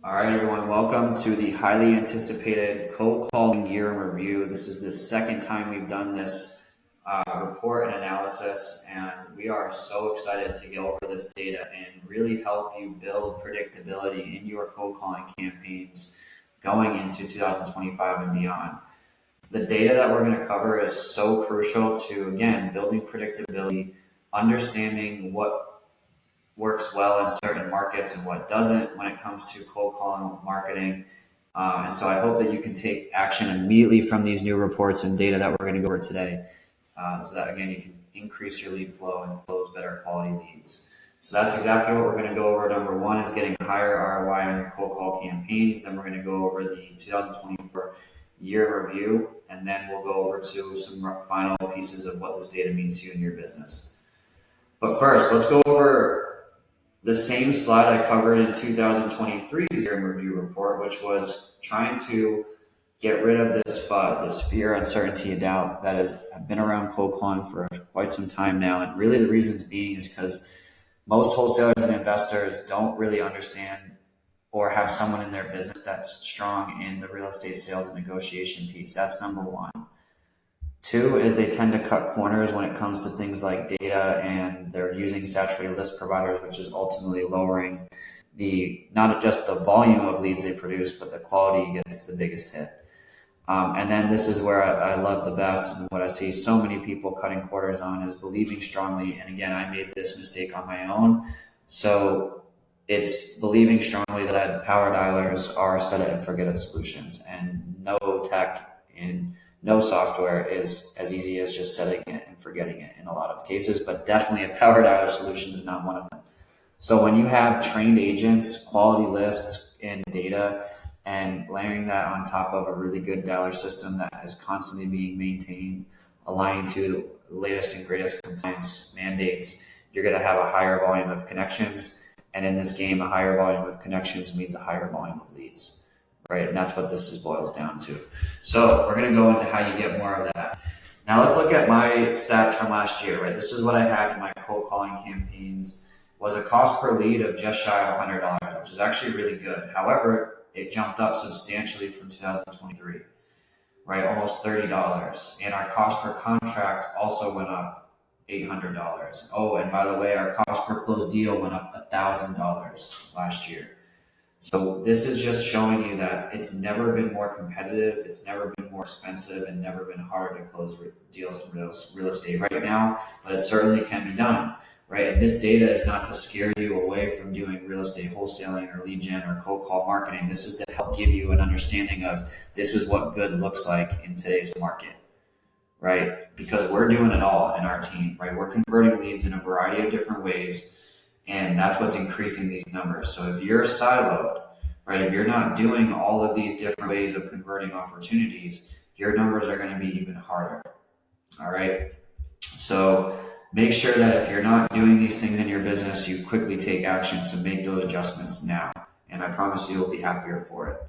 All right, everyone, welcome to the highly anticipated cold calling year in review. This is the second time we've done this report and analysis, and we are so excited to go over this data and really help you build predictability in your cold calling campaigns going into 2025 and beyond. The data that we're going to cover is so crucial to, again, building predictability, understanding what works well in certain markets and what doesn't when it comes to cold calling marketing. And so I hope that you can take action immediately from these new reports and data that we're going to go over today, so that, again, you can increase your lead flow and close better quality leads. So that's exactly what we're going to go over. Number one is getting higher ROI on your cold call campaigns. Then we're going to go over the 2024 year in review, and then we'll go over to some final pieces of what this data means to you and your business. But first, let's go over the same slide I covered in 2023's year in review report, which was trying to get rid of this FUD, this fear, uncertainty, and doubt that has been around cold calling for quite some time now. And really the reasons being is because most wholesalers and investors don't really understand or have someone in their business that's strong in the real estate sales and negotiation piece. That's number one. Two is they tend to cut corners when it comes to things like data, and they're using saturated list providers, which is ultimately lowering not just the volume of leads they produce, but the quality gets the biggest hit. And then this is where I love the best, and what I see so many people cutting corners on is believing strongly. And again, I made this mistake on my own. So it's believing strongly that power dialers are set it and forget it solutions, and no tech in no software is as easy as just setting it and forgetting it in a lot of cases, but definitely a power dialer solution is not one of them. So when you have trained agents, quality lists, and data, and layering that on top of a really good dialer system that is constantly being maintained, aligning to the latest and greatest compliance mandates, you're going to have a higher volume of connections. And in this game, a higher volume of connections means a higher volume of leads. Right, and that's what this boils down to. So we're going to go into how you get more of that. Now let's look at my stats from last year. Right, this is what I had in my cold calling campaigns. Was a cost per lead of just shy of $100, which is actually really good. However, it jumped up substantially from 2023. Right, almost $30, and our cost per contract also went up $800. Oh, and by the way, our cost per closed deal went up $1,000 last year. So this is just showing you that it's never been more competitive, it's never been more expensive, and never been harder to close deals in real estate right now, but it certainly can be done, right? And this data is not to scare you away from doing real estate wholesaling or lead gen or cold call marketing. This is to help give you an understanding of this is what good looks like in today's market, right? Because we're doing it all in our team, right? We're converting leads in a variety of different ways, and that's what's increasing these numbers. So if you're siloed, right, if you're not doing all of these different ways of converting opportunities, your numbers are going to be even harder. All right. So make sure that if you're not doing these things in your business, you quickly take action to make those adjustments now. And I promise you, you'll be happier for it.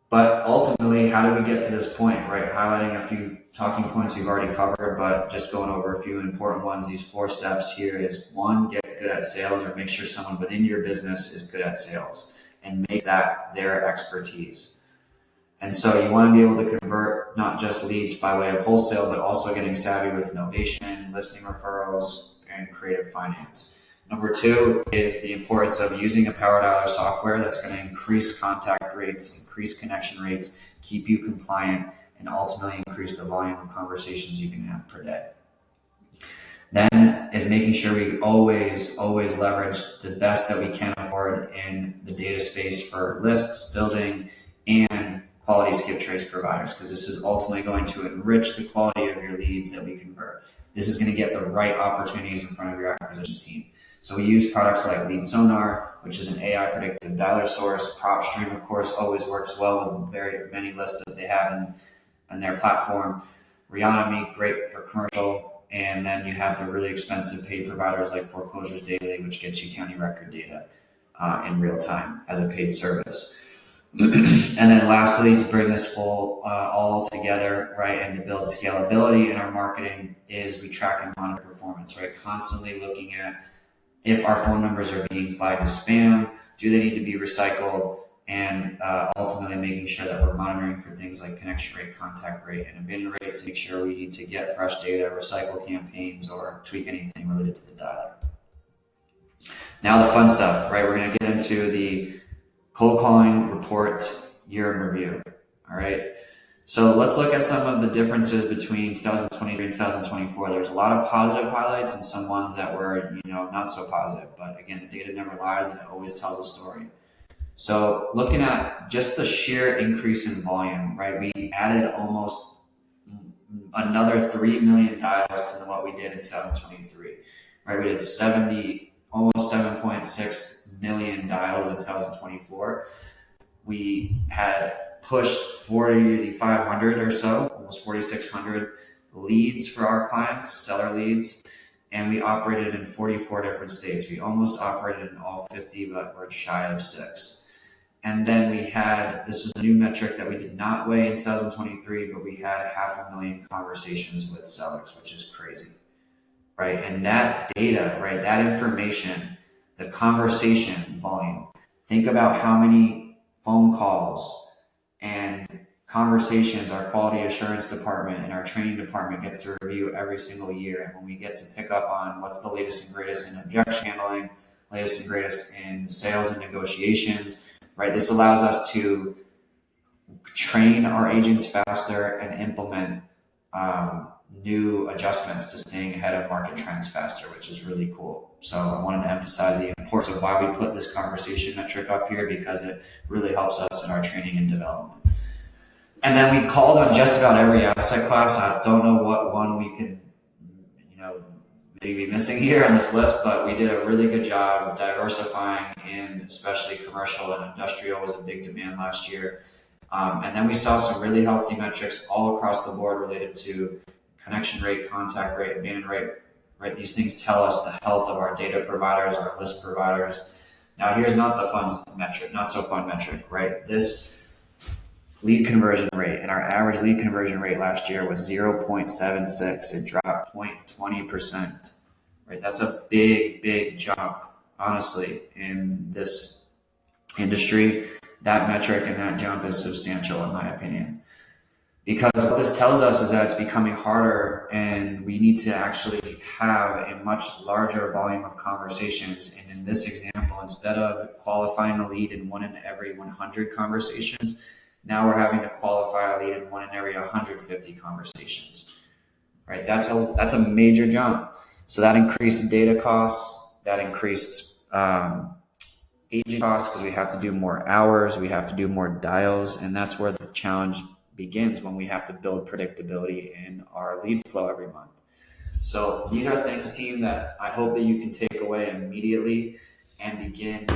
But ultimately, how do we get to this point, right? Highlighting a few talking points we've already covered, but just going over a few important ones. These 4 steps here is: one, get good at sales, or make sure someone within your business is good at sales and make that their expertise. And so you want to be able to convert not just leads by way of wholesale, but also getting savvy with novation, listing referrals, and creative finance. Number 2 is the importance of using a power dialer software that's going to increase contact rates, increase connection rates, keep you compliant, and ultimately increase the volume of conversations you can have per day. Then is making sure we always leverage the best that we can afford in the data space for lists, building, and quality skip trace providers, because this is ultimately going to enrich the quality of your leads that we convert. This is going to get the right opportunities in front of your acquisitions team. So we use products like Lead Sonar, which is an AI predictive dialer source. PropStream, of course, always works well with very many lists that they have in their platform. Reonomy, great for commercial. And then you have the really expensive paid providers like Foreclosures Daily, which gets you county record data in real time as a paid service. And then lastly, to bring this all together, right, and to build scalability in our marketing, is we track and monitor performance, right? Constantly looking at if our phone numbers are being flagged as spam, Do they need to be recycled? And ultimately making sure that we're monitoring for things like connection rate, contact rate, and abandon rate to make sure we need to get fresh data, recycle campaigns, or tweak anything related to the data. Now the fun stuff, right? We're going to get into the cold calling report year in review. All right. So let's look at some of the differences between 2023 and 2024. There's a lot of positive highlights and some ones that were, not so positive. But again, the data never lies and it always tells a story. So looking at just the sheer increase in volume, right? We added almost another 3 million dials to what we did in 2023, right? We did almost 7.6 million dials in 2024. We had pushed 4,500 or so, almost 4,600 leads for our clients, seller leads, and we operated in 44 different states. We almost operated in all 50, but we're shy of 6. And then this was a new metric that we did not weigh in 2023, but we had 500,000 conversations with sellers, which is crazy, right? And that data, right, that information, the conversation volume, think about how many phone calls and conversations our quality assurance department and our training department gets to review every single year. And when we get to pick up on what's the latest and greatest in objection handling, latest and greatest in sales and negotiations, right? This allows us to train our agents faster and implement new adjustments to staying ahead of market trends faster, which is really cool. So I wanted to emphasize the importance of why we put this conversation metric up here, because it really helps us in our training and development. And then we called on just about every asset class. I don't know what one we can, maybe be missing here on this list, but we did a really good job of diversifying in, especially commercial and industrial was a big demand last year. And then we saw some really healthy metrics all across the board related to connection rate, contact rate, abandon rate, right? These things tell us the health of our data providers, our list providers. Now here's not the fun metric, not so fun metric, right? This lead conversion rate, and our average lead conversion rate last year was 0.76. It dropped 0.20%, right? That's a big, big jump, honestly, in this industry. That metric and that jump is substantial, in my opinion. Because what this tells us is that it's becoming harder and we need to actually have a much larger volume of conversations. And in this example, instead of qualifying a lead in 1 in every 100 conversations, now we're having to qualify a lead in 1 in every 150 conversations, right? That's a major jump. So that increased data costs, that increased agent costs because we have to do more hours, we have to do more dials, and that's where the challenge begins, when we have to build predictability in our lead flow every month. So these are things, team, that I hope that you can take away immediately and begin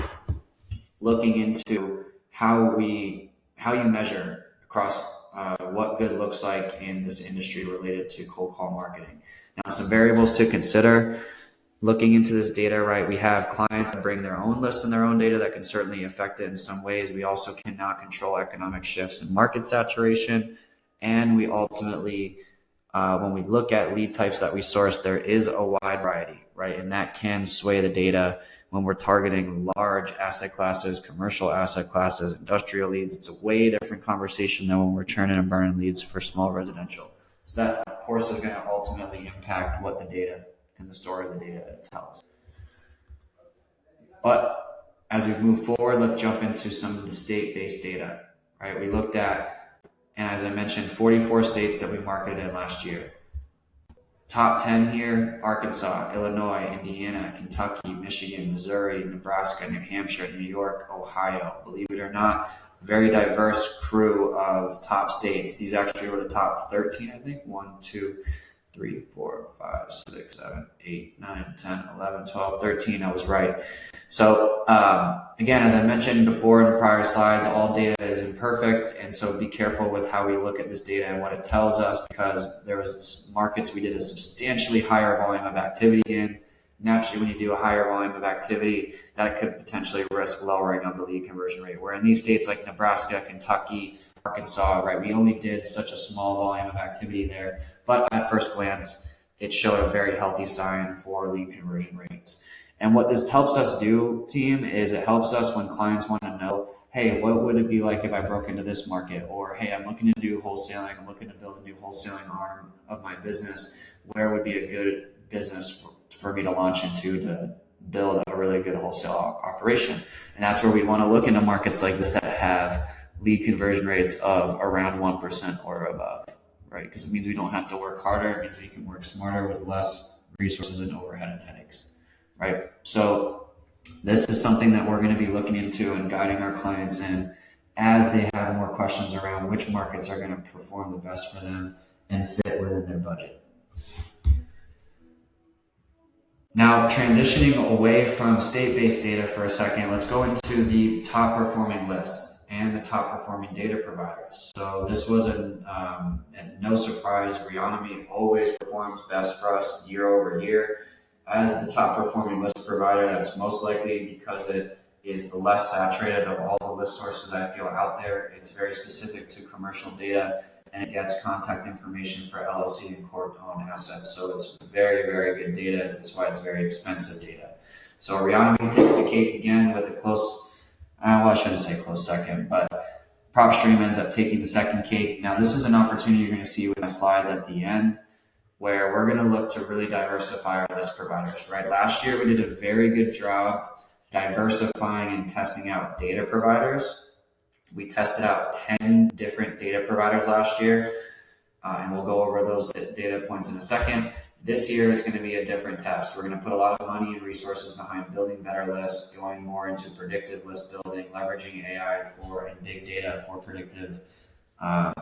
looking into how you measure across what good looks like in this industry related to cold call marketing. Now, some variables to consider. Looking into this data, right, we have clients that bring their own lists and their own data that can certainly affect it in some ways. We also cannot control economic shifts in market saturation. And we ultimately, when we look at lead types that we source, there is a wide variety, right? And that can sway the data when we're targeting large asset classes, commercial asset classes, industrial leads. It's a way different conversation than when we're churning and burning leads for small residential. So that, of course, is going to ultimately impact what the data and the story of the data that it tells. But as we move forward, let's jump into some of the state-based data, right? We looked at, and as I mentioned, 44 states that we marketed in last year. Top 10 here: Arkansas, Illinois, Indiana, Kentucky, Michigan, Missouri, Nebraska, New Hampshire, New York, Ohio. Believe it or not, very diverse crew of top states. These actually were the top 13, I think. 1, 2, 3, 4, 5, 6, 7, 8, 9, 10, 11, 12, 13. I was right. So again, as I mentioned before in the prior slides, all data is imperfect. And so be careful with how we look at this data and what it tells us, because there was markets we did a substantially higher volume of activity in. Naturally, when you do a higher volume of activity, that could potentially risk lowering of the lead conversion rate. Where in these states like Nebraska, Kentucky, Arkansas, right, we only did such a small volume of activity there, but at first glance, it showed a very healthy sign for lead conversion rates. And what this helps us do, team, is it helps us when clients want to know, hey, what would it be like if I broke into this market? Or, hey, I'm looking to do wholesaling. I'm looking to build a new wholesaling arm of my business. Where would be a good business for me to launch into to build a really good wholesale operation? And that's where we'd want to look into markets like this that have lead conversion rates of around 1% or above, right? Because it means we don't have to work harder. It means we can work smarter with less resources and overhead and headaches, right? So this is something that we're going to be looking into and guiding our clients in as they have more questions around which markets are going to perform the best for them and fit within their budget. Now, transitioning away from state-based data for a second, let's go into the top performing lists and the top performing data providers. So this was no surprise. Reonomy always performs best for us year over year as the top performing list provider. That's most likely because it is the less saturated of all the list sources I feel out there. It's very specific to commercial data, and it gets contact information for LLC and corp-owned assets. So it's very, very good data. That's why it's very expensive data. So Reonomy takes the cake again with a close, well, I shouldn't say close second, but PropStream ends up taking the second cake. Now, this is an opportunity you're going to see with my slides at the end, where we're going to look to really diversify our list providers, right? Last year, we did a very good job diversifying and testing out data providers. We tested out 10 different data providers last year, and we'll go over those data points in a second. This year, it's going to be a different test. We're going to put a lot of money and resources behind building better lists, going more into predictive list building, leveraging AI and big data for predictive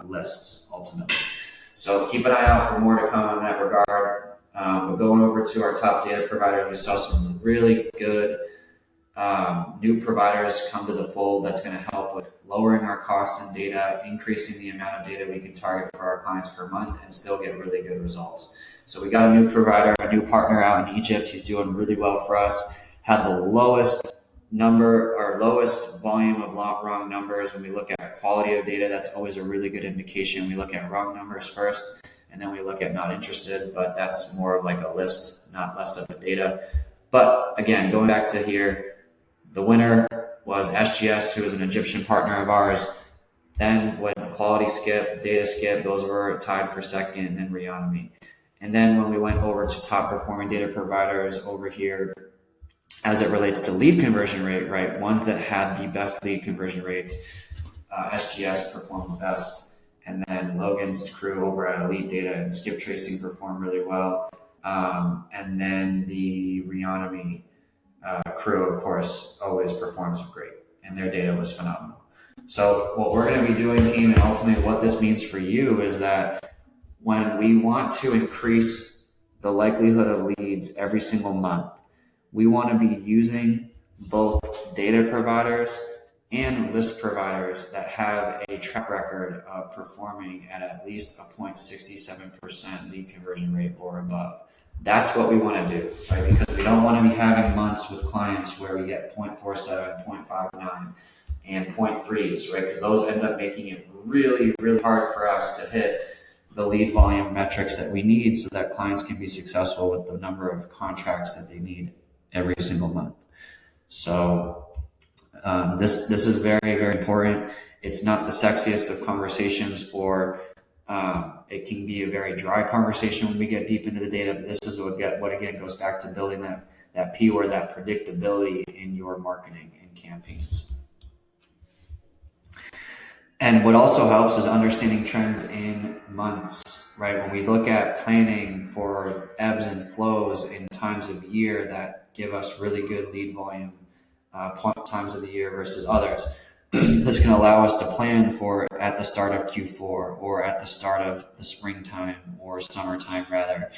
lists, ultimately. So keep an eye out for more to come on that regard. But going over to our top data providers, we saw some really good new providers come to the fold. That's going to help with lowering our costs in data, increasing the amount of data we can target for our clients per month, and still get really good results. So we got a new provider, a new partner out in Egypt. He's doing really well for us. Had the lowest volume of wrong numbers. When we look at quality of data, that's always a really good indication. We look at wrong numbers first, and then we look at not interested, but that's more of like a list, not less of a data. But again, going back to here, the winner was SGS, who is an Egyptian partner of ours. Then when Quality Skip, Data Skip, those were tied for second, and then Reonomy. And then when we went over to top performing data providers over here, as it relates to lead conversion rate, right? Ones that had the best lead conversion rates, SGS performed the best. And then Logan's crew over at Elite Data and Skip Tracing performed really well. And then the Reonomy crew, of course, always performs great, and their data was phenomenal. So what we're going to be doing, team, and ultimately what this means for you is that when we want to increase the likelihood of leads every single month, we want to be using both data providers and list providers that have a track record of performing at least a 0.67% lead conversion rate or above. That's what we want to do, right? Because we don't want to be having months with clients where we get 0.47, 0.59, and 0.3s, right? Because those end up making it really, really hard for us to hit the lead volume metrics that we need so that clients can be successful with the number of contracts that they need every single month. So this is very, very important. It's not the sexiest of conversations, or it can be a very dry conversation when we get deep into the data, but this is what again goes back to building that P word, that predictability in your marketing and campaigns. And what also helps is understanding trends in months, right? When we look at planning for ebbs and flows in times of year that give us really good lead volume times of the year versus others, this can allow us to plan for at the start of Q4 or at the start of the springtime or summertime rather.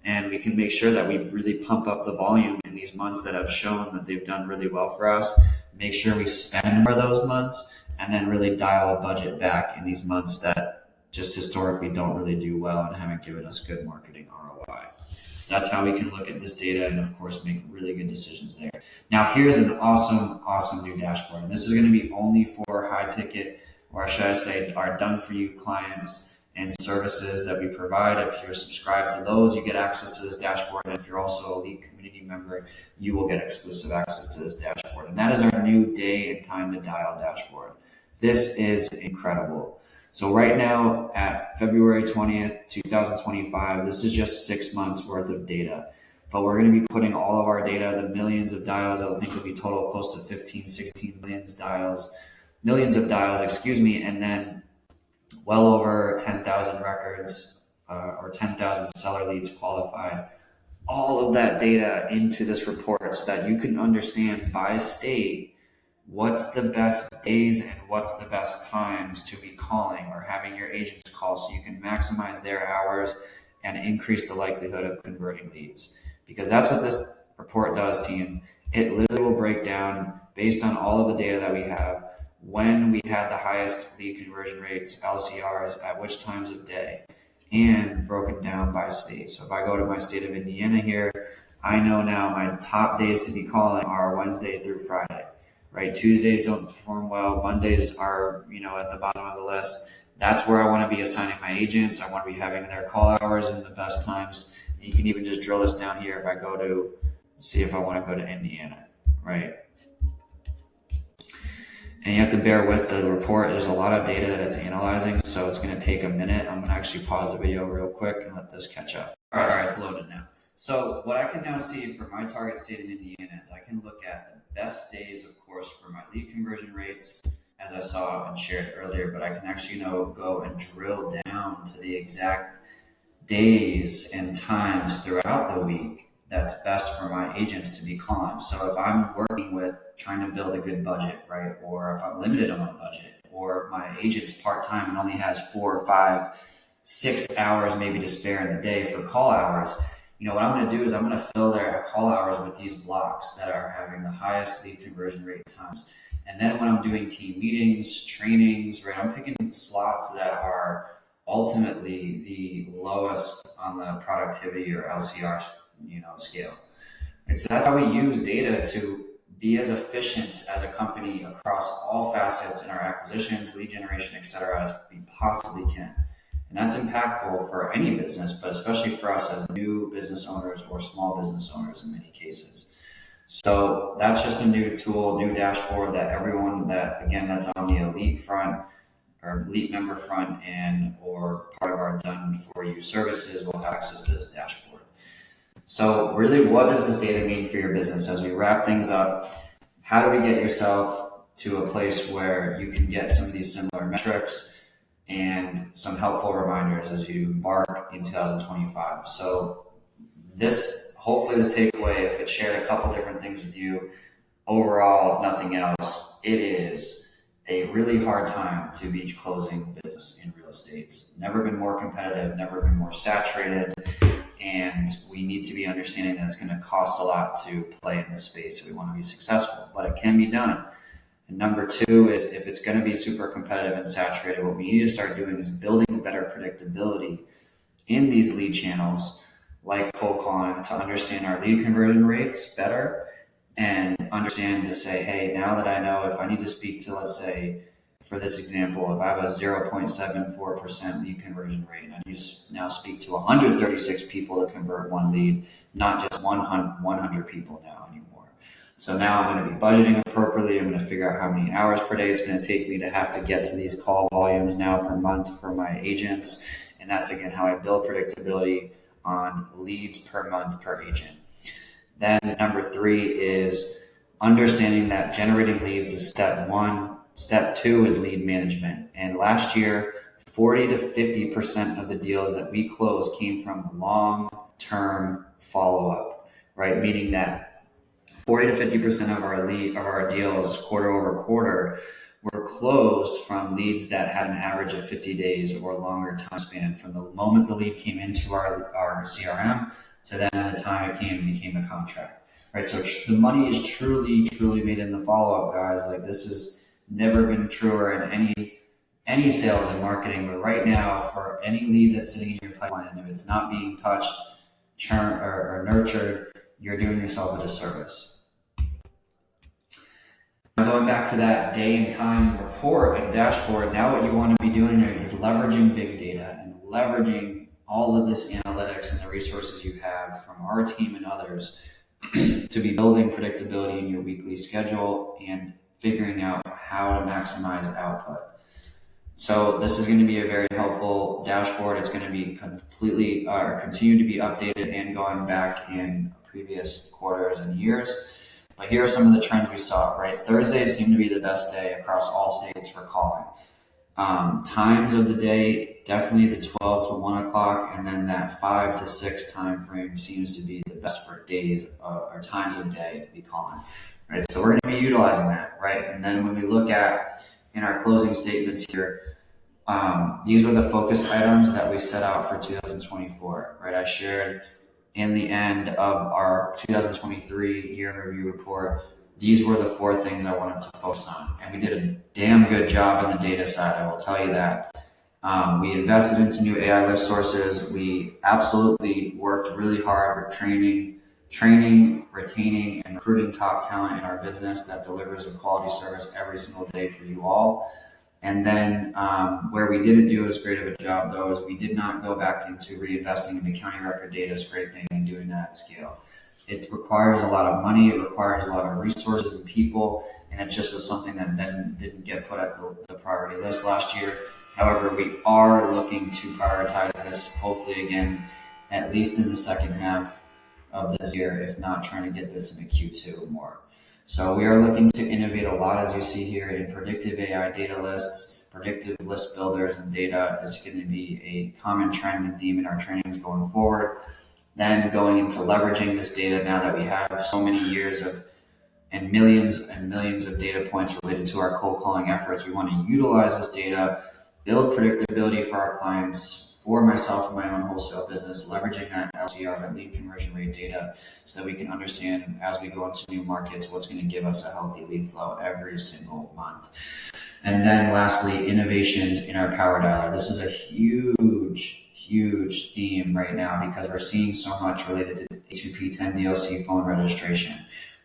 And we can make sure that we really pump up the volume in these months that have shown that they've done really well for us. Make sure we spend for those months, and then really dial a budget back in these months that just historically don't really do well and haven't given us good marketing ROI. So that's how we can look at this data and, of course, make really good decisions there. Now, here's an awesome new dashboard. And this is going to be only for high ticket, or should I say, our done for you clients and services that we provide. If you're subscribed to those, you get access to this dashboard. And if you're also a lead community member, you will get exclusive access to this dashboard. And that is our new day and time to dial dashboard. This is incredible. So right now at February 20th, 2025, this is just 6 months worth of data. But we're going to be putting all of our data, the millions of dials, I think it'll be total close to 15, 16 millions of dials, and then well over 10,000 records or 10,000 seller leads qualified. All of that data into this report so that you can understand by state what's the best days and what's the best times to be calling or having your agents call, so you can maximize their hours and increase the likelihood of converting leads. Because that's what this report does, team. It literally will break down, based on all of the data that we have, when we had the highest lead conversion rates, LCRs, at which times of day, and broken down by state. So if I go to my state of Indiana here, I know now my top days to be calling are Wednesday through Friday, right? Tuesdays don't perform well. Mondays are, at the bottom of the list. That's where I want to be assigning my agents. I want to be having their call hours and the best times. You can even just drill this down here if I go to see if I want to go to Indiana, right? And you have to bear with the report. There's a lot of data that it's analyzing, so it's going to take a minute. I'm going to actually pause the video real quick and let this catch up. All right, it's loaded now. So what I can now see for my target state in Indiana is I can look at the best days, of course, for my lead conversion rates, as I saw and shared earlier, but I can actually go and drill down to the exact days and times throughout the week that's best for my agents to be calling. So if I'm working with trying to build a good budget, right? Or if I'm limited on my budget, or if my agent's part-time and only has 4 or 5, 6 hours maybe to spare in the day for call hours, what I'm going to do is I'm going to fill their call hours with these blocks that are having the highest lead conversion rate times. And then when I'm doing team meetings, trainings, right, I'm picking slots that are ultimately the lowest on the productivity or LCR, scale. And so that's how we use data to be as efficient as a company across all facets in our acquisitions, lead generation, et cetera, as we possibly can. And that's impactful for any business, but especially for us as new business owners or small business owners in many cases. So that's just a new tool, new dashboard that everyone that's on the elite front or elite member front or part of our done for you services will have access to this dashboard. So really, what does this data mean for your business? As we wrap things up, how do we get yourself to a place where you can get some of these similar metrics and some helpful reminders as you embark in 2025? So hopefully this takeaway, if it shared a couple different things with you, overall, if nothing else, it is a really hard time to be closing business in real estate. It's never been more competitive, never been more saturated, and we need to be understanding that it's going to cost a lot to play in this space if we want to be successful, but it can be done. And number 2 is, if it's going to be super competitive and saturated, what we need to start doing is building better predictability in these lead channels like cold calling to understand our lead conversion rates better and understand to say, hey, now that I know if I need to speak to, let's say, for this example, if I have a 0.74% lead conversion rate, and I need to now speak to 136 people to convert one lead, not just 100 people now anymore. So now I'm going to be budgeting appropriately. I'm going to figure out how many hours per day it's going to take me to have to get to these call volumes now per month for my agents. And that's, again, how I build predictability on leads per month per agent. Then number 3 is understanding that generating leads is step 1. Step 2 is lead management. And last year, 40 to 50% of the deals that we closed came from long-term follow-up, right? Meaning that 40 to 50% of our deals quarter over quarter were closed from leads that had an average of 50 days or longer time span from the moment the lead came into our CRM to then the time it became a contract, right? So the money is truly made in the follow-up, guys. Like, this has never been truer in any sales and marketing, but right now, for any lead that's sitting in your pipeline, and if it's not being touched, churned, or nurtured, you're doing yourself a disservice. Going back to that day and time report and dashboard, now what you want to be doing is leveraging big data and leveraging all of this analytics and the resources you have from our team and others to be building predictability in your weekly schedule and figuring out how to maximize output. So this is going to be a very helpful dashboard. It's going to be completely continue to be updated and going back in previous quarters and years. But here are some of the trends we saw, right? Thursdays seem to be the best day across all states for calling. Times of the day, definitely the 12 to 1 o'clock, and then that 5 to 6 time frame seems to be the best for days or times of day to be calling, right? So we're going to be utilizing that, right? And then when we look at in our closing statements here, these were the focus items that we set out for 2024, right? I shared in the end of our 2023 year in review report, these were the 4 things I wanted to focus on. And we did a damn good job on the data side, I will tell you that. We invested into new AI list sources. We absolutely worked really hard with training, retaining, and recruiting top talent in our business that delivers a quality service every single day for you all. And then where we didn't do as great of a job, though, is we did not go back into reinvesting into county record data scraping and doing that at scale. It requires a lot of money, it requires a lot of resources and people, and it just was something that didn't get put at the priority list last year. However, we are looking to prioritize this, hopefully again, at least in the second half of this year, if not trying to get this into Q2 more. So we are looking to innovate a lot, as you see here, in predictive AI data lists, predictive list builders, and data is going to be a common trend and theme in our trainings going forward. Then going into leveraging this data now that we have so many years of and millions of data points related to our cold calling efforts. We want to utilize this data, build predictability for our clients, for myself and my own wholesale business, leveraging that LCR, that lead conversion rate data, so that we can understand as we go into new markets what's going to give us a healthy lead flow every single month. And then lastly, innovations in our power dialer. This is a huge theme right now because we're seeing so much related to A2P10 DLC phone registration,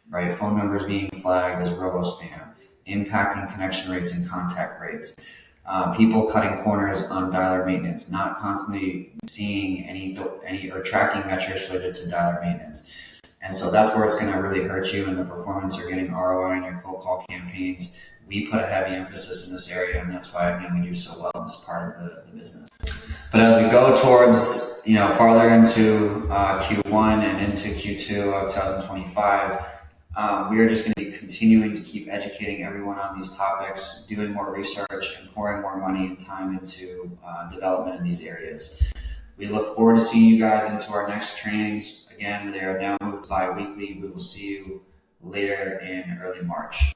right? Phone numbers being flagged as robo-spam, impacting connection rates and contact rates. People cutting corners on dialer maintenance, not constantly seeing any or tracking metrics related to dialer maintenance. And so that's where it's going to really hurt you in the performance or getting ROI in your cold call campaigns. We put a heavy emphasis in this area, and that's why, again, we do so well in this part of the business. But as we go towards, farther into Q1 and into Q2 of 2025, we are just going to be continuing to keep educating everyone on these topics, doing more research, and pouring more money and time into development in these areas. We look forward to seeing you guys into our next trainings. Again, they are now moved bi-weekly. We will see you later in early March.